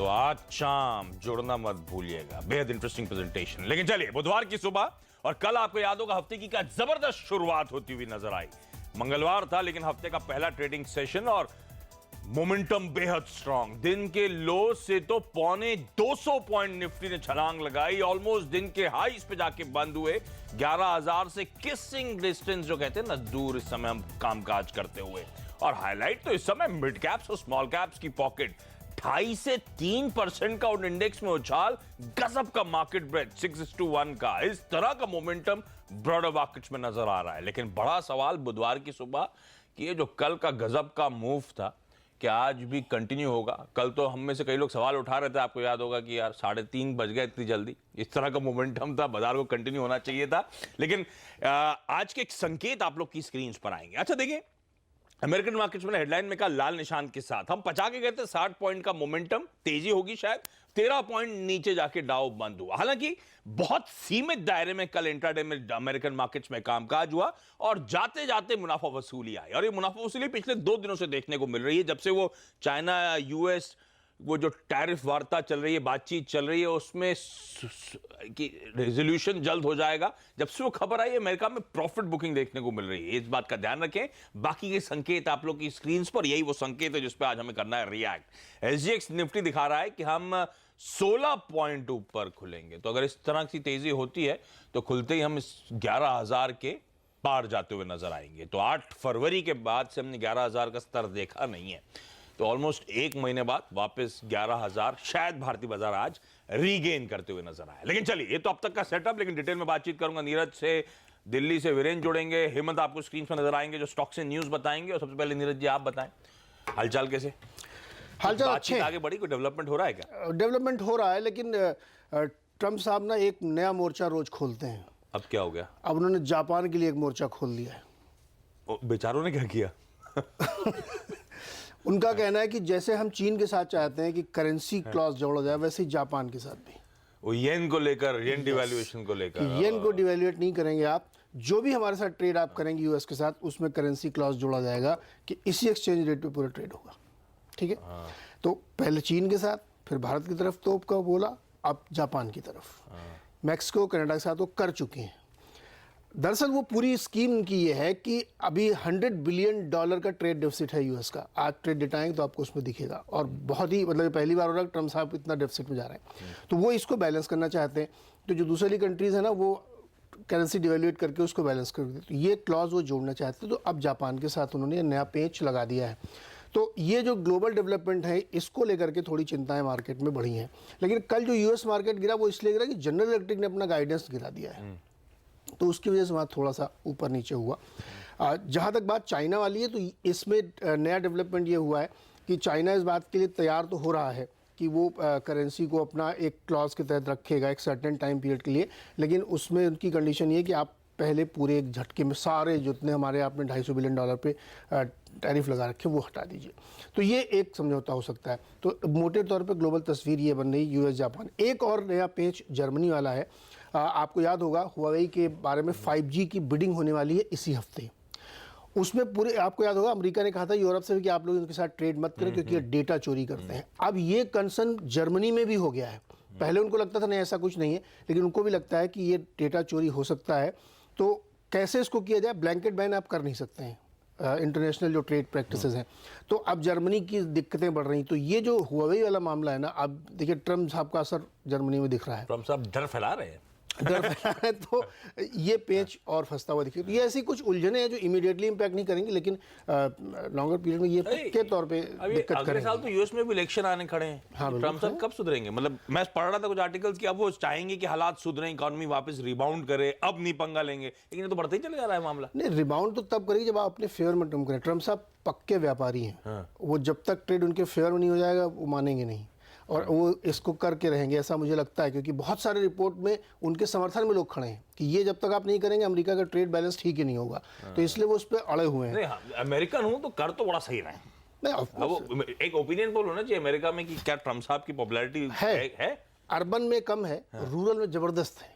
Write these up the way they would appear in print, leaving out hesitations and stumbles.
तो आज शाम जुड़ना मत भूलिएगा, बेहद इंटरेस्टिंग प्रेजेंटेशन। लेकिन चलिए, बुधवार की सुबह और कल आपको याद होगा हफ्ते की क्या जबरदस्त शुरुआत होती हुई नजर आई। मंगलवार था लेकिन हफ्ते का पहला ट्रेडिंग सेशन और मोमेंटम बेहद स्ट्रांग। दिन के लो से तो 250 पॉइंट निफ्टी ने छलांग लगाई, ऑलमोस्ट दिन के हाईस पे जाके बंद हुए 11,000 से किसिंग डिस्टेंस जो कहते हैं ना दूर इस समय हम कामकाज करते हुए। और हाईलाइट तो इस समय मिड कैप्स और स्मॉल कैप्स की पॉकेट 2.5 से 3% का उन इंडेक्स में उछाल, गजब का मार्केट ब्रेथ 6:1 का। इस तरह का मोमेंटम ब्रॉडर मार्केट्स में नजर आ रहा है। लेकिन बड़ा सवाल बुधवार की सुबह कि ये जो कल का गजब का मूव था क्या आज भी कंटिन्यू होगा। कल तो हम में से कई लोग सवाल उठा रहे थे, आपको याद होगा कि यार 3:30 बज गए इतनी जल्दी, इस तरह का मोमेंटम था, बाजार को कंटिन्यू होना चाहिए था। लेकिन आज के एक संकेत आप लोग की स्क्रीन पर आएंगे। अच्छा देखिए, अमेरिकन मार्केट्स में हेडलाइन में कहा लाल निशान के साथ हम पचा के गए थे 60 पॉइंट का मोमेंटम, तेजी होगी शायद, 13 पॉइंट नीचे जाके डाउ बंद हुआ। हालांकि बहुत सीमित दायरे में कल इंट्राडे में अमेरिकन मार्केट्स में कामकाज हुआ और जाते जाते मुनाफा वसूली आई। और ये मुनाफा वसूली पिछले 2 दिनों से देखने को मिल रही है, जब से वो चाइना यूएस वो जो टैरिफ वार्ता चल रही है, बातचीत चल रही है, उसमें कि रेजोल्यूशन जल्द हो जाएगा। जब से वो खबर आई अमेरिका में प्रॉफिट बुकिंग देखने को मिल रही है। इस बात का ध्यान रखें। बाकी के संकेत आप लोग की स्क्रीन पर, यही वो संकेत है जिस पर आज हमें करना है रिएक्ट। एसजीएक्स निफ्टी दिखा रहा है कि हम 16 पॉइंट ऊपर खुलेंगे। तो अगर इस तरह की तेजी होती है तो खुलते ही हम इस 11,000 के पार जाते हुए नजर आएंगे। तो 8 फरवरी के बाद से हमने 11,000 का स्तर देखा नहीं है, तो ऑलमोस्ट 1 महीने बाद वापस 11,000 शायद भारतीय बाजार आज रीगेन करते हुए नजर आया। लेकिन चलिए, ये तो अब तक का सेटअप, लेकिन डिटेल में बातचीत करूंगा नीरज से। दिल्ली से वीरेंद्र जुड़ेंगे, हेमंत आपको स्क्रीन पर नजर आएंगे जो स्टॉक से न्यूज बताएंगे। और सबसे पहले नीरज जी आप बताएं हालचाल कैसे? हालचाल अच्छे आगे बढ़ी, कोई डेवलपमेंट हो रहा है क्या? डेवलपमेंट हो रहा है, लेकिन ट्रम्प साहब ना एक नया मोर्चा रोज खोलते हैं। अब क्या हो गया? अब उन्होंने जापान के लिए एक मोर्चा खोल दिया है। बेचारों ने क्या किया? उनका कहना है कि जैसे हम चीन के साथ चाहते हैं कि करेंसी क्लॉज जोड़ा जाए, वैसे ही जापान के साथ भी वो येन को लेकर, येन डिवैल्यूएशन को लेकर, येन को डिवैल्यूएट नहीं करेंगे आप, जो भी हमारे साथ ट्रेड आप करेंगे यूएस के साथ, उसमें करेंसी क्लॉज जोड़ा जाएगा कि इसी एक्सचेंज रेट पे पूरा ट्रेड होगा। ठीक है, तो पहले चीन के साथ, फिर भारत की तरफ तोप का बोला, अब जापान की तरफ, मैक्सिको कनाडा के साथ वो कर चुके हैं। दरअसल वो पूरी स्कीम की ये है कि अभी $100 बिलियन का ट्रेड डेफिसिट है यूएस का। आज ट्रेड डेटा आएंगे तो आपको उसमें दिखेगा, और बहुत ही मतलब पहली बार हो रहा है ट्रम्प साहब इतना डेफिसिट में जा रहे हैं। तो वो इसको बैलेंस करना चाहते हैं। तो जो दूसरी कंट्रीज है ना, वो करेंसी डिवैल्यूएट करके उसको बैलेंस कर देते, तो ये क्लॉज वो जोड़ना चाहते हैं। तो अब जापान के साथ उन्होंने नया पेंच लगा दिया है। तो ये जो ग्लोबल डेवलपमेंट है, इसको लेकर के थोड़ी चिंताएं मार्केट में बढ़ी हैं। लेकिन कल जो यूएस मार्केट गिरा वो इसलिए गिरा कि जनरल इलेक्ट्रिक ने अपना गाइडेंस गिरा दिया है, तो उसकी वजह से वहाँ थोड़ा सा ऊपर नीचे हुआ। जहाँ तक बात चाइना वाली है, तो इसमें नया डेवलपमेंट ये हुआ है कि चाइना इस बात के लिए तैयार तो हो रहा है कि वो करेंसी को अपना एक क्लॉज के तहत रखेगा एक सर्टेन टाइम पीरियड के लिए, लेकिन उसमें उनकी कंडीशन ये है कि आप पहले पूरे एक झटके में सारे जितने हमारे आपने $250 बिलियन पे टैरिफ लगा रखे वो हटा दीजिए। तो ये एक समझौता हो सकता है। तो मोटे तौर पे ग्लोबल तस्वीर ये बन रही यूएस जापान। एक और नया पेच जर्मनी वाला है। आपको याद होगा हुआवेई के बारे में 5G की बिडिंग होने वाली है इसी हफ्ते। उसमें पूरे आपको याद होगा अमेरिका ने कहा था यूरोप से कि आप लोग इनके साथ ट्रेड मत करें क्योंकि ये डेटा चोरी करते हैं। अब ये कंसर्न जर्मनी में भी हो गया है। पहले उनको लगता था नहीं ऐसा कुछ नहीं है, लेकिन उनको भी लगता है कि ये डेटा चोरी हो सकता है। तो कैसे इसको किया जाए? ब्लैंकेट बैन आप कर नहीं सकते हैं, इंटरनेशनल जो ट्रेड प्रैक्टिसेस हैं। तो अब जर्मनी की दिक्कतें बढ़ रही। तो ये जो हुआवेई वाला मामला है ना, अब देखिए ट्रम्प साहब का असर जर्मनी में दिख रहा है। ट्रम्प साहब डर फैला रहे हैं, तो ये पेच और फंसता हुआ दिखे। तो ये ऐसी कुछ उलझने हैं जो इमीडिएटली इंपैक्ट नहीं करेंगी, लेकिन लॉन्गर पीरियड में ये पक्के तौर पे दिक्कत करेंगे। अगले साल तो यूएस में भी इलेक्शन आने खड़े हैं। हाँ, ट्रम्प साहब कब सुधरेंगे? मतलब मैं पढ़ रहा था कुछ आर्टिकल्स कि अब वो चाहेंगे कि हालात सुधरें, इकोनॉमी वापस रिबाउंड करे, अब नहीं पंगा लेंगे, लेकिन ये तो बढ़ते ही चले जा रहा है मामला। नहीं, रिबाउंड तो तब करेगी जब आप अपने फेवर में टर्म करें। ट्रम्प साहब पक्के व्यापारी हैं। वो जब तक ट्रेड उनके फेवर में नहीं हो जाएगा वो मानेंगे नहीं, और वो इसको करके रहेंगे ऐसा मुझे लगता है, क्योंकि बहुत सारे रिपोर्ट में उनके समर्थन में लोग खड़े हैं कि ये जब तक आप नहीं करेंगे अमेरिका का ट्रेड बैलेंस ठीक ही नहीं होगा। तो इसलिए वो उस पर अड़े हुए हैं। नहीं, अमेरिकन हूं तो कर तो बड़ा सही रहे। नहीं, एक ओपिनियन पोल होना चाहिए अमेरिका में कि क्या ट्रम्प साहब की पॉपुलैरिटी है? अर्बन में कम है, रूरल में जबरदस्त है।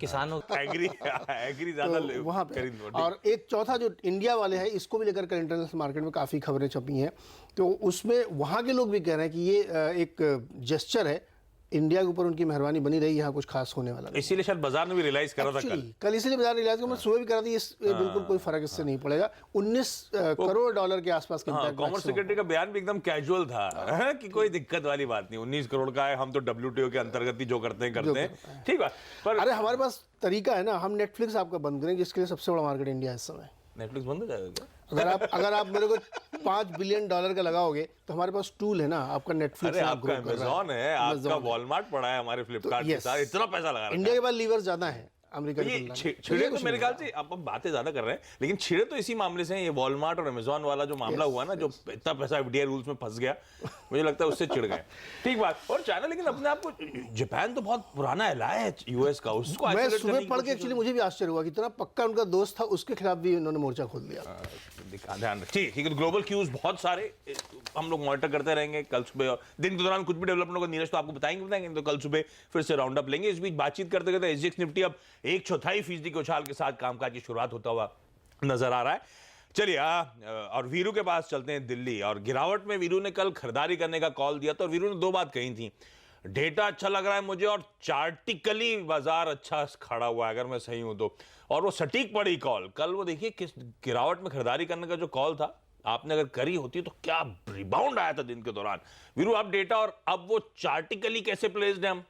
किसानों एग्री एग्री ज्यादा तो वहाँ पे खरीद और एक चौथा जो इंडिया वाले हैं, इसको भी लेकर कर इंटरनेशनल मार्केट में काफ़ी खबरें छपी हैं। तो उसमें वहाँ के लोग भी कह रहे हैं कि ये एक जेस्चर है, इंडिया के ऊपर उनकी मेहरबानी बनी रही, यहाँ कुछ खास होने वाला नहीं। इसीलिए शायद बाजार ने भी रियलाइज करा था कल। Actually, कल इसीलिए बाजार रिलायंस को मैं सुबह भी करा थी, ये बिल्कुल कोई फर्क इससे नहीं पड़ेगा। 19 करोड़ डॉलर के आसपास का impact कॉमर्स maximum सेक्रेटरी का बयान भी एकदम कैजुअल था है कि कोई दिक्कत वाली बात नहीं, 19 करोड़ का है, हम तो WTO के अंतर्गत ही जो करते हैं ठीक बात। पर अरे हमारे पास तरीका है ना, हम नेटफ्लिक्स आपका बंद करें, जिसके लिए सबसे बड़ा मार्केट इंडिया है इस समय। नेटफ्लिक्स बंद हो जाएगा क्या? अगर आप मेरे को $5 बिलियन का लगाओगे तो हमारे पास टूल है ना, आपका नेटफ्लिक्स अरे आपका अमेजॉन है, आपका वॉलमार्ट पड़ा है हमारे फ्लिपकार्ट के yes. साथ, इतना पैसा लगा रखा है। इंडिया के पास लीवर ज्यादा है अमेरिका की ये तुलना में। छिड़े तो मेरे ख्याल से अब हम बातें ज्यादा कर रहे हैं, लेकिन छिड़े तो इसी मामले से हैं। ये वॉलमार्ट और अमेजॉन वाला जो मामला हुआ ना, जो इतना पैसा एफडीआई रूल्स में फंस गया, मुझे लगता है उससे चिढ़ गए। ठीक बात। और चाइना लेकिन अपने आप को, जापान तो बहुत पुराना एलाय है यूएस का, उसको मैं isolate करने सुबह की पढ़ के कोशिश एक्चुअली मुझे भी आश्चर्य हुआ कि इतना पक्का उनका दोस्त था, उसके खिलाफ भी उन्होंने मोर्चा खोल दिया। ध्यान रखिए। ठीक है, ग्लोबल क्यूज बहुत सारे हम लोग मॉनिटर करते रहेंगे। कल सुबह और दिन के दौरान कुछ भी डेवलपमेंट होगा नीरज तो आपको बताएंगे, तो कल सुबह फिर से राउंड अप लेंगे। इस बीच बातचीत करते करते एसजीएक्स निफ्टी अब 1/4% के उछाल के साथ कामकाज की शुरुआत होता हुआ नजर आ रहा है। चलिए और वीरू के पास चलते हैं दिल्ली। और गिरावट में वीरू ने कल खरीदारी करने का कॉल दिया था, और वीरू ने दो बात कही थी, डेटा अच्छा लग रहा है मुझे और चार्टिकली बाजार अच्छा खड़ा हुआ है, अगर मैं सही हूं तो। और वो सटीक पड़ी कॉल कल। वो देखिए किस गिरावट में खरीदारी करने का जो कॉल था, आपने अगर करी होती तो क्या रिबाउंड आया था दिन के दौरान। वीरू आप डेटा और अब वो चार्टिकली कैसे प्लेस्ड है हम?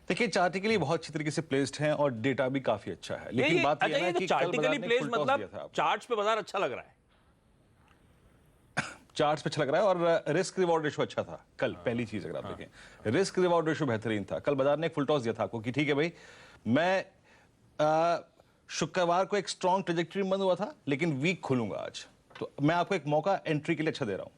देखिए चार्टिकली बहुत अच्छी तरीके से प्लेस्ड हैं और डेटा भी काफी अच्छा है, लेकिन बात यह है कि चार्टिकली प्लेस्ड मतलब चार्ट्स पे बाजार अच्छा लग रहा है, चार्ट्स पे अच्छा लग रहा है और रिस्क रिवॉर्ड रेशो अच्छा था कल। पहली चीज अगर आप देखें, रिस्क रिवॉर्ड रेशो बेहतरीन था कल। बाजार ने एक फुल टॉस दिया था आपको कि ठीक है भाई, मैं शुक्रवार को एक स्ट्रॉन्ग ट्रेजेक्टरी बंद हुआ था, लेकिन वीक खुलूंगा आज, तो मैं आपको एक मौका एंट्री के लिए अच्छा दे रहा हूं।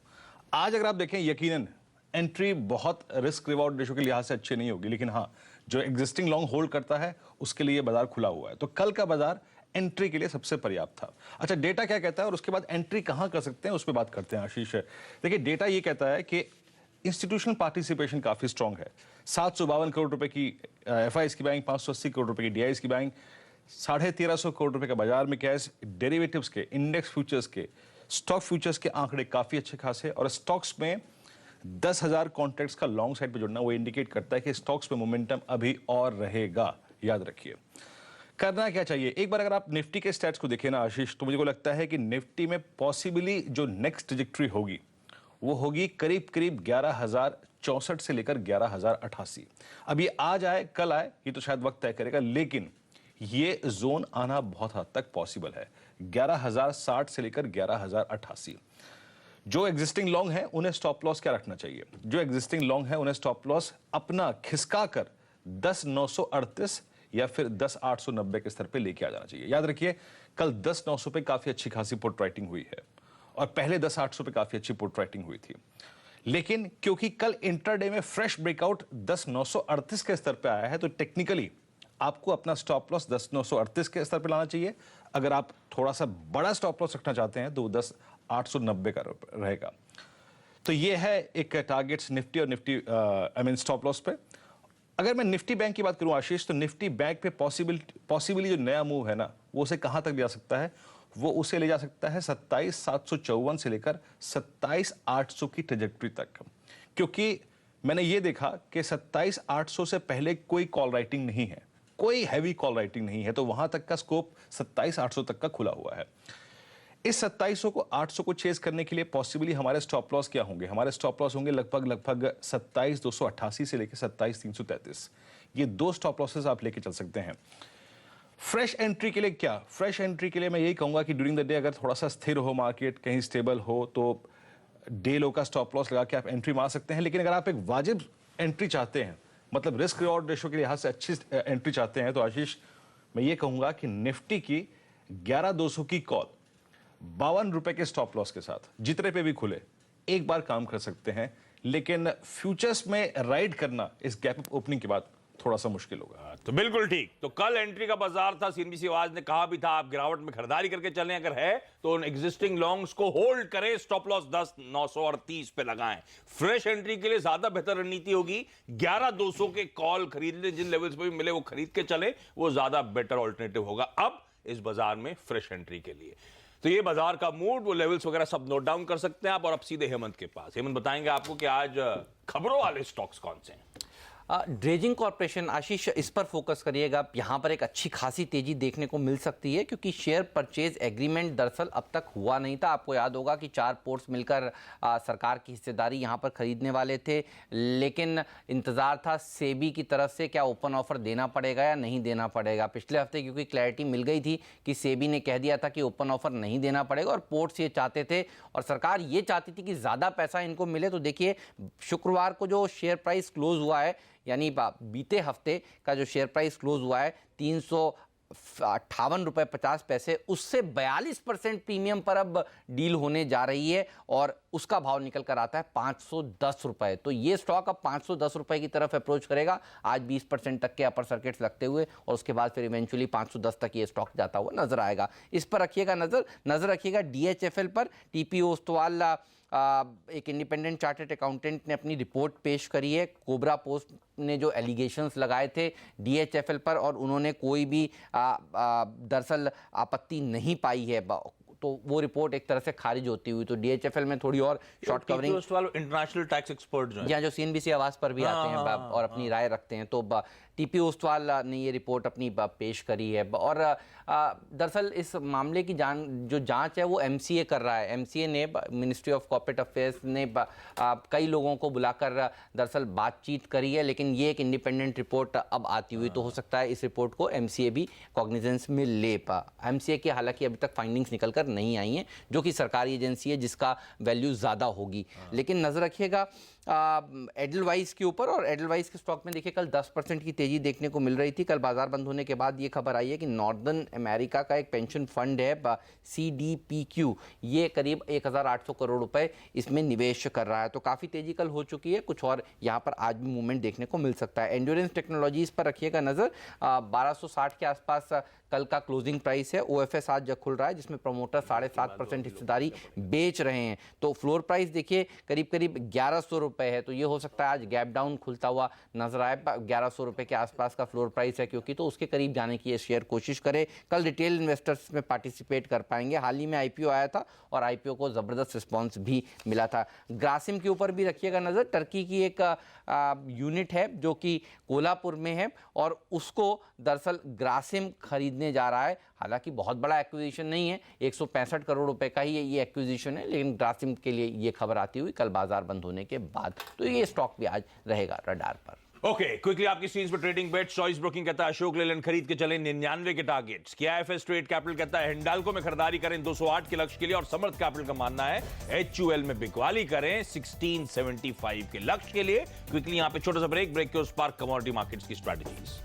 आज अगर आप देखें, यकीनन एंट्री बहुत रिस्क रिवॉर्ड रेशो के लिहाज से अच्छी नहीं होगी, लेकिन हाँ, जो एग्जिस्टिंग लॉन्ग होल्ड करता है उसके लिए बाजार खुला हुआ है। तो कल का बाजार एंट्री के लिए सबसे पर्याप्त था। अच्छा, डेटा क्या कहता है और उसके बाद एंट्री कहां कर सकते हैं उस पर बात करते हैं आशीष। देखिए डेटा ये कहता है कि इंस्टीट्यूशनल पार्टिसिपेशन काफी स्ट्रांग है। 752 करोड़ रुपए की एफआईएस की बैंक, 580 करोड़ रुपए की डीआईएस की बैंक, 1350 करोड़ रुपए का बाजार में कैश, डेरिवेटिव्स के, इंडेक्स फ्यूचर्स के, स्टॉक फ्यूचर्स के आंकड़े काफी अच्छे खासे। और स्टॉक्स में 10,000 कॉन्ट्रैक्ट्स का लॉन्ग साइड पे जुड़ना वो इंडिकेट करता है कि स्टॉक्स में मोमेंटम अभी और रहेगा। याद रखिए करना क्या चाहिए। एक बार अगर आप निफ्टी के स्टैट्स को देखें ना आशीष, तो मुझे को लगता है कि निफ्टी में पॉसिबली जो नेक्स्ट ट्रैजेक्टरी होगी वो होगी करीब करीब 11,064 से लेकर 11,088। अब ये आज आए कल आए ये तो शायद वक्त तय करेगा, लेकिन ये जोन आना बहुत हद तक पॉसिबल है। 11,060 से लेकर 11,088। जो एग्जिस्टिंग लॉन्ग है उन्हें स्टॉप लॉस क्या रखना चाहिए? जो एग्जिस्टिंग लॉन्ग है उन्हें स्टॉप लॉस अपना खिसका कर 10,938 या फिर 10,890 के स्तर पे लेके आ जाना चाहिए। याद रखिए कल 10,900 पे काफी अच्छी खासी पुट राइटिंग हुई है और पहले 10,800 पे काफी अच्छी पुट राइटिंग हुई थी, लेकिन क्योंकि कल इंट्राडे में फ्रेश ब्रेकआउट 10,938 के स्तर पे आया है, तो टेक्निकली आपको अपना स्टॉप लॉस 10,938 के स्तर पे लाना चाहिए। अगर आप थोड़ा सा बड़ा स्टॉप लॉस रखना चाहते हैं तो 10,890 का रहेगा। तो ये है एक टारगेट्स निफ्टी और निफ्टी स्टॉप लॉस पे। अगर मैं निफ्टी बैंक की बात करूं आशीष, तो निफ्टी बैंक पे पॉसिबली जो नया मूव है ना, वो उसे कहां तक ले जा सकता है? वो उसे ले जा सकता है 27,754 से लेकर 27,800 की ट्रेजेक्टरी तक, क्योंकि मैंने ये देखा कि 27,800 से पहले कोई कॉल राइटिंग नहीं है, कोई हैवी कॉल राइटिंग नहीं है, तो वहां तक का स्कोप 27,800 तक का खुला हुआ है। इस 27,800 को चेस करने के लिए पॉसिबली हमारे स्टॉप लॉस क्या होंगे? हमारे स्टॉप लॉस होंगे लगभग 27,288 से लेकर 27,333। ये दो स्टॉप लॉसेस आप लेके चल सकते हैं। फ्रेश एंट्री के लिए क्या? फ्रेश एंट्री के लिए मैं यही कहूंगा कि ड्यूरिंग द डे अगर थोड़ा सा स्थिर हो मार्केट, कहीं स्टेबल हो, तो डे लो का स्टॉप लॉस लगा के आप एंट्री मार सकते हैं। लेकिन अगर आप एक वाजिब एंट्री चाहते हैं, मतलब रिस्क रिवॉर्ड रेशो के लिहाज से अच्छी एंट्री चाहते हैं, तो आशीष मैं ये कहूंगा कि निफ्टी की 11,200 की कॉल 52 रुपए के स्टॉप लॉस के साथ जितने पे भी खुले एक बार काम कर सकते हैं, लेकिन फ्यूचर्स में राइड करना इस गैप अप ओपनिंग के बाद थोड़ा सा मुश्किल होगा। तो बिल्कुल ठीक। तो कल एंट्री का बाजार था, सीएनबीसी आवाज ने कहा भी था आप गिरावट में खरीदारी करके चलें, अगर है तो उन एग्जिस्टिंग लॉन्ग्स को होल्ड करें, स्टॉप लॉस 10,938 पे लगाएं। फ्रेश एंट्री के लिए ज्यादा बेहतर रणनीति होगी 11,200 के कॉल खरीद लें, जिन लेवल्स पे भी मिले वो खरीद के चले, वो ज्यादा बेटर ऑल्टरनेटिव होगा अब इस बाजार में फ्रेश एंट्री के लिए। तो ये बाजार का मूड, वो लेवल्स वगैरह सब नोट डाउन कर सकते हैं आप। और अब सीधे हेमंत के पास, हेमंत बताएंगे आपको कि आज खबरों वाले स्टॉक्स कौन से हैं। ड्रेजिंग कॉर्पोरेशन, आशीष इस पर फोकस करिएगा। यहाँ पर एक अच्छी खासी तेजी देखने को मिल सकती है क्योंकि शेयर परचेज एग्रीमेंट दरअसल अब तक हुआ नहीं था। आपको याद होगा कि 4 पोर्ट्स मिलकर सरकार की हिस्सेदारी यहाँ पर खरीदने वाले थे, लेकिन इंतजार था सेबी की तरफ से क्या ओपन ऑफर देना पड़ेगा या नहीं देना पड़ेगा। पिछले हफ्ते क्योंकि क्लैरिटी मिल गई थी कि सेबी ने कह दिया था कि ओपन ऑफर नहीं देना पड़ेगा और पोर्ट्स ये चाहते थे और सरकार ये चाहती थी कि ज़्यादा पैसा इनको मिले। तो देखिए शुक्रवार को जो शेयर प्राइस क्लोज हुआ है, यानी बीते हफ्ते का जो शेयर प्राइस क्लोज हुआ है 358 रुपये 50 पैसे, उससे 42% प्रीमियम पर अब डील होने जा रही है और उसका भाव निकल कर आता है 510 रुपये। तो ये स्टॉक अब 510 रुपये की तरफ अप्रोच करेगा आज 20% तक के अपर सर्किट्स लगते हुए, और उसके बाद फिर इवेंचुअली 510 तक ये स्टॉक जाता हुआ नजर आएगा। इस पर रखिएगा नजर रखिएगा DHFL पर। TP ओस्तवाल एक इंडिपेंडेंट चार्टर्ड अकाउंटेंट ने अपनी रिपोर्ट पेश करी है। कोबरा पोस्ट ने जो एलिगेशंस लगाए थे DHFL पर और उन्होंने कोई भी दरअसल आपत्ति नहीं पाई है, तो वो रिपोर्ट एक तरह से खारिज होती हुई। तो DHFL में थोड़ी और short covering, international tax expert जो या जो CNBC आवाज पर भी आते हैं और अपनी राय रखते हैं, तो TP ओस्तवाल ने ये रिपोर्ट अपनी पेश करी है। और दरअसल इस मामले की जो जांच है वो MCA कर रहा है। MCA ने, मिनिस्ट्री ऑफ कॉर्पोरेट अफेयर्स ने कई लोगों को बुलाकर दरअसल बातचीत करी है, लेकिन ये एक इंडिपेंडेंट रिपोर्ट अब आती हुई, तो हो सकता है इस रिपोर्ट को MCA भी कॉग्निजेंस में ले MCA की हालांकि अभी तक फाइंडिंग्स निकल कर नहीं आई हैं, जो कि सरकारी एजेंसी है जिसका वैल्यू ज़्यादा होगी। लेकिन नजर रखिएगा एडलवाइस के ऊपर, और एडलवाइस के स्टॉक में देखिए कल 10% की तेजी देखने को मिल रही थी। कल बाजार बंद होने के बाद ये खबर आई है कि नॉर्दर्न अमेरिका का एक पेंशन फंड है CDPQ, ये करीब 1,800 करोड़ रुपए इसमें निवेश कर रहा है। तो काफ़ी तेजी कल हो चुकी है, कुछ और यहाँ पर आज भी मूवमेंट देखने को मिल सकता है। एंड्योरेंस टेक्नोलॉजीज पर रखिएगा नज़र। 1260 के आसपास कल का क्लोजिंग प्राइस है। OFS आज खुल रहा है जिसमें प्रमोटर 7.5% हिस्सेदारी बेच रहे हैं। तो फ्लोर प्राइस देखिए करीब 1100 रुपए है, तो ये हो सकता है आज गैप डाउन खुलता हुआ नजर आए। 1100 रुपए के आसपास का फ्लोर प्राइस है क्योंकि, तो उसके करीब जाने की ये शेयर कोशिश करे। कल रिटेल इन्वेस्टर्स में पार्टिसिपेट कर पाएंगे। हाल ही में IPO आया था और IPO को ज़बरदस्त रिस्पॉन्स भी मिला था। ग्रासिम के ऊपर भी रखिएगा नज़र। टर्की की एक यूनिट है जो कि कोल्हापुर में है और उसको दरअसल ग्रासिम खरीदने जा रहा है। हालांकि बहुत बड़ा एक्विजिशन नहीं है, 165 करोड़ रुपए का ही ये एक्विजिशन है, लेकिन ग्रासिम के लिए ये खबर आती हुई कल बाजार बंद होने के बाद। तो ये स्टॉक भी आज रहेगा रडार पर। ओके, क्विकली आपकी स्क्रीन पर ट्रेडिंग बेट। चॉइस ब्रोकिंग कहता है अशोक लेलैंड खरीद के चले 99 के टारगेट्स। KIFS ट्रेड कैपिटल कहता है हिंडाल्को में खरीदारी करें 208 के लक्ष्य के लिए, और समर्थ कैपिटल का मानना है HUL में बिकवाली करें 1675 के लक्ष्य के लिए। क्विकली यहां पे छोटा सा ब्रेक के उस पार कमोडिटी मार्केट्स की स्ट्रैटेजीज।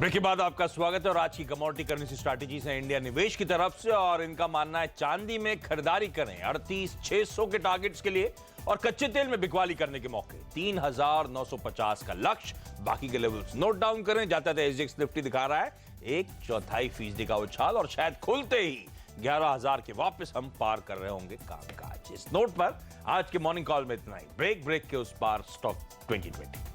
ब्रेक के बाद आपका स्वागत है और आज की कमोडिटी करेंसी स्ट्रैटेजीज है इंडिया निवेश की तरफ से, और इनका मानना है चांदी में खरीदारी करें 38,600 के टारगेट्स के लिए, और कच्चे तेल में बिकवाली करने के मौके 3,950 का लक्ष्य। बाकी के लेवल्स नोट डाउन करें। जाते थे SGX निफ्टी दिखा रहा है 1/4% का उछाल, और शायद खुलते ही 11,000 के वापस हम पार कर रहे होंगे कामकाज। इस नोट पर आज के मॉर्निंग कॉल में इतना ही। ब्रेक के उस पार स्टॉक 2020।